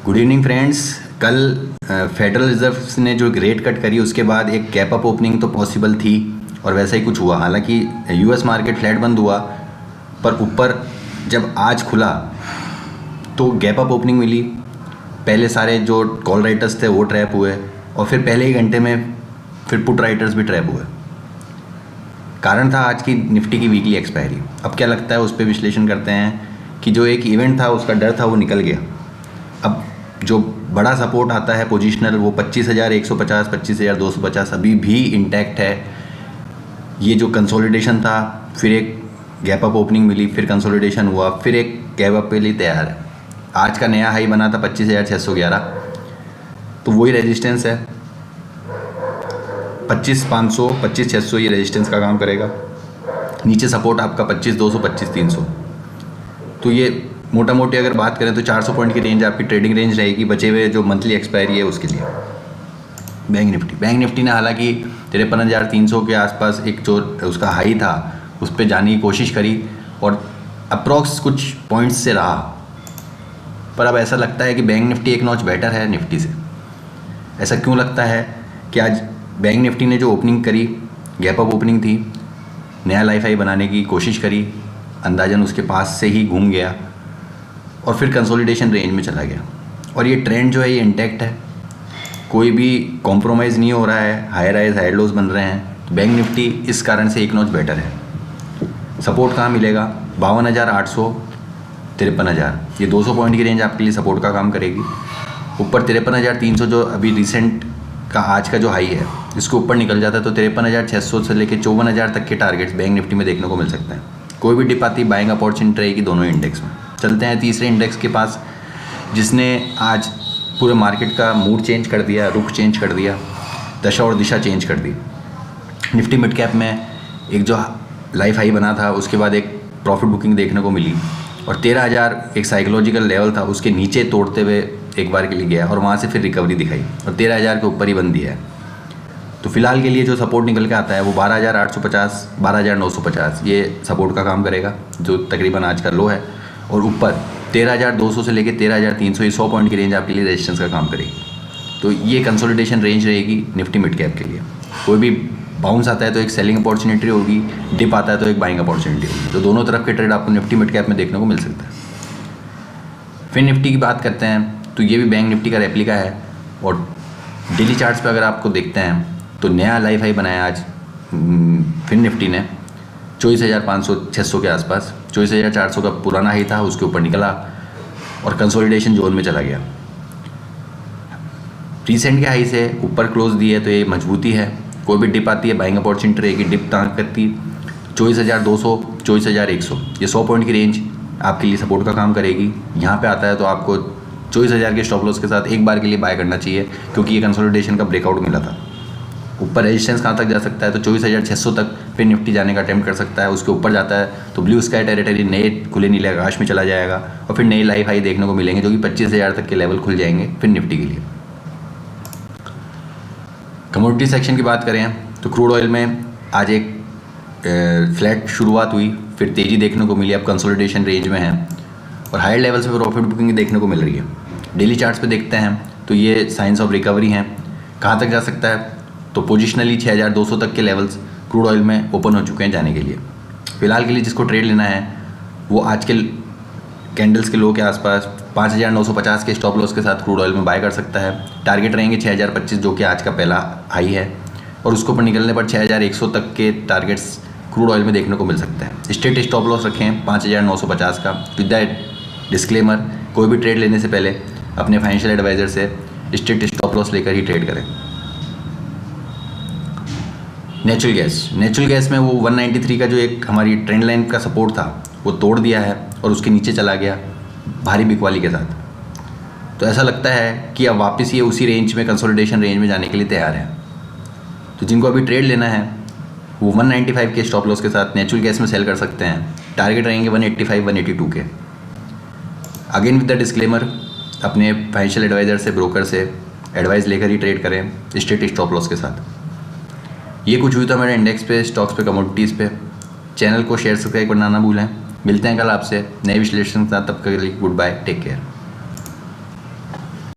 Good evening friends. कल federal reserve ने जो रेट कट करी उसके बाद एक कैप अप ओपनिंग तो पॉसिबल थी और वैसा ही कुछ हुआ। हालांकि यूएस मार्केट फ्लैट बंद हुआ पर ऊपर जब आज खुला तो गैप अप ओपनिंग मिली। पहले सारे जो कॉल राइटर्स थे वो ट्रैप हुए और फिर पहले ही घंटे में फिर पुट राइटर्स भी ट्रैप हुए। कारण था आज की निफ्टी की वीकली एक्सपायरी। अब क्या लगता है उस पर विश्लेषण करते हैं कि जो एक इवेंट था उसका डर था वो निकल गया। अब जो बड़ा सपोर्ट आता है पोजिशनल वो 25,150 25,250 अभी भी इंटैक्ट है। ये जो कंसोलिडेशन था फिर एक गैप अप ओपनिंग मिली, फिर कंसोलिडेशन हुआ, फिर एक गैप अप के लिए तैयार है। आज का नया हाई बना था 25,611, तो वही रेजिस्टेंस है 25,500 25,600 ये रेजिस्टेंस का काम करेगा। नीचे सपोर्ट आपका 25,200 25,300। तो ये मोटा मोटी अगर बात करें तो 400 पॉइंट की रेंज आपकी ट्रेडिंग रेंज रहेगी बचे हुए जो मंथली एक्सपायरी है उसके लिए। बैंक निफ्टी ने हालांकि 53,300 के आसपास एक जो उसका हाई था उस पर जाने की कोशिश करी और अप्रॉक्स कुछ पॉइंट्स से रहा, पर अब ऐसा लगता है कि बैंक निफ्टी एक नॉच बेटर है निफ्टी से। ऐसा क्यों लगता है कि आज बैंक निफ्टी ने जो ओपनिंग करी गैप अप ओपनिंग थी, नया लाइफ हाई बनाने की कोशिश करी, अंदाजन उसके पास से ही घूम गया और फिर कंसोलिडेशन रेंज में चला गया। और ये ट्रेंड जो है ये इंटैक्ट है, कोई भी कॉम्प्रोमाइज़ नहीं हो रहा है, हाई राइज हाई लोज बन रहे हैं। तो बैंक निफ्टी इस कारण से एक नॉच बेटर है। सपोर्ट कहाँ मिलेगा? 52,800 53,000, ये 200 पॉइंट की रेंज आपके लिए सपोर्ट का काम करेगी। ऊपर 53,300 जो अभी रिसेंट का आज का जो हाई है इसके ऊपर निकल जाता है तो 53,600 से लेकर 54,000 तक के टारगेट्स बैंक निफ्टी में देखने को मिल सकते हैं। कोई भी डिप आती बाइंग अपॉर्चुनिटी रहेगी दोनों इंडेक्स में। चलते हैं तीसरे इंडेक्स के पास जिसने आज पूरे मार्केट का मूड चेंज कर दिया, रुख चेंज कर दिया, दशा और दिशा चेंज कर दी। निफ्टी मिड कैप में एक जो लाइफ हाई बना था उसके बाद एक प्रॉफिट बुकिंग देखने को मिली और 13,000 एक साइकोलॉजिकल लेवल था, उसके नीचे तोड़ते हुए एक बार के लिए गया और वहाँ से फिर रिकवरी दिखाई और 13,000 के ऊपर ही बंद दिया है। तो फिलहाल के लिए जो सपोर्ट निकल के आता है वो 12,850 12,950 ये सपोर्ट का काम करेगा जो तकरीबन आज का लो है। और ऊपर 13,200 से लेकर 13,300 ये 100 पॉइंट की रेंज आपके लिए रेजिस्टेंस का काम करेगी। तो ये कंसोलिडेशन रेंज रहेगी निफ्टी मिड कैप के लिए। कोई भी बाउंस आता है तो एक सेलिंग अपॉर्चुनिटी होगी, डिप आता है तो एक बाइंग अपॉर्चुनिटी होगी। तो दोनों तरफ के ट्रेड आपको निफ्टी मिड कैप में देखने को मिल सकता है। फिर निफ्टी की बात करते हैं तो ये भी बैंक निफ्टी का रेप्लिका है और डेली चार्ट्स पर अगर आपको देखते हैं तो नया लाइफ हाई बनाया आज फिर निफ्टी ने 24,500 600 के आसपास। 24,400 का पुराना हाई था, उसके ऊपर निकला और कंसोलिडेशन जोन में चला गया। रिसेंट के हाई से ऊपर क्लोज दी है तो ये मजबूती है। कोई भी डिप आती है बाइंग अपॉर्चुनिटी रहेगी, डिप तांग करती 24,200 24,100 ये 100 पॉइंट की रेंज आपके लिए सपोर्ट का काम करेगी। यहाँ पे आता है तो आपको 24,000 के स्टॉप लॉस के साथ एक बार के लिए बाय करना चाहिए क्योंकि ये कंसोलिडेशन का ब्रेकआउट मिला था। ऊपर रेजिस्टेंस कहाँ तक जा सकता है तो 24,600 तक फिर निफ्टी जाने का अटेम्प्ट कर सकता है। उसके ऊपर जाता है तो ब्लू स्काई टेरिटरी नए खुले नीले आकाश में चला जाएगा और फिर नए लाइफ हाई देखने को मिलेंगे जो कि 25,000 तक के लेवल खुल जाएंगे फिर निफ्टी के लिए। कमोडिटी सेक्शन की बात करें तो क्रूड ऑयल में आज एक फ्लैट शुरुआत हुई, फिर तेज़ी देखने को मिली, अब कंसोलिडेशन रेंज में है और हायर लेवल्स पे प्रॉफिट बुकिंग देखने को मिल रही है। डेली चार्ट्स पे देखते हैं तो ये साइंस ऑफ रिकवरी हैं। कहाँ तक जा सकता है तो पोजिशनली 6,200 तक के लेवल्स क्रूड ऑयल में ओपन हो चुके हैं जाने के लिए। फिलहाल के लिए जिसको ट्रेड लेना है वो आज के कैंडल्स के लो के आसपास 5,950 के स्टॉप लॉस के साथ क्रूड ऑयल में बाय कर सकता है। टारगेट रहेंगे 6,025 जो कि आज का पहला हाई है और उसको ऊपर निकलने पर 6,100 तक के टारगेट्स क्रूड ऑयल में देखने को मिल सकते हैं। स्ट्रेट स्टॉप लॉस रखें 5,950 का। विद दैट डिस्क्लेमर, कोई भी ट्रेड लेने से पहले अपने फाइनेंशियल एडवाइज़र से स्ट्रेट स्टॉप लॉस लेकर ही ट्रेड करें। नेचुरल गैस में वो 193 का जो एक हमारी ट्रेंड लाइन का सपोर्ट था वो तोड़ दिया है और उसके नीचे चला गया भारी बिकवाली के साथ। तो ऐसा लगता है कि अब वापस ये उसी रेंज में कंसोलिडेशन रेंज में जाने के लिए तैयार है। तो जिनको अभी ट्रेड लेना है वो 195 के स्टॉप लॉस के साथ नेचुरल गैस में सेल कर सकते हैं। टारगेट रहेंगे 185 182 के। अगेन विद द डिस्क्लेमर, अपने फाइनेंशियल एडवाइज़र से ब्रोकर से एडवाइस लेकर ही ट्रेड करें स्ट्रेट स्टॉप लॉस के साथ। ये कुछ हुई तो मेरे इंडेक्स पे, स्टॉक्स पे, कमोडिटीज़ पे। चैनल को शेयर सब्सक्राइब करना ना भूलें। मिलते हैं कल आपसे नए विश्लेषण के साथ, तब तक के लिए गुड बाय, टेक केयर।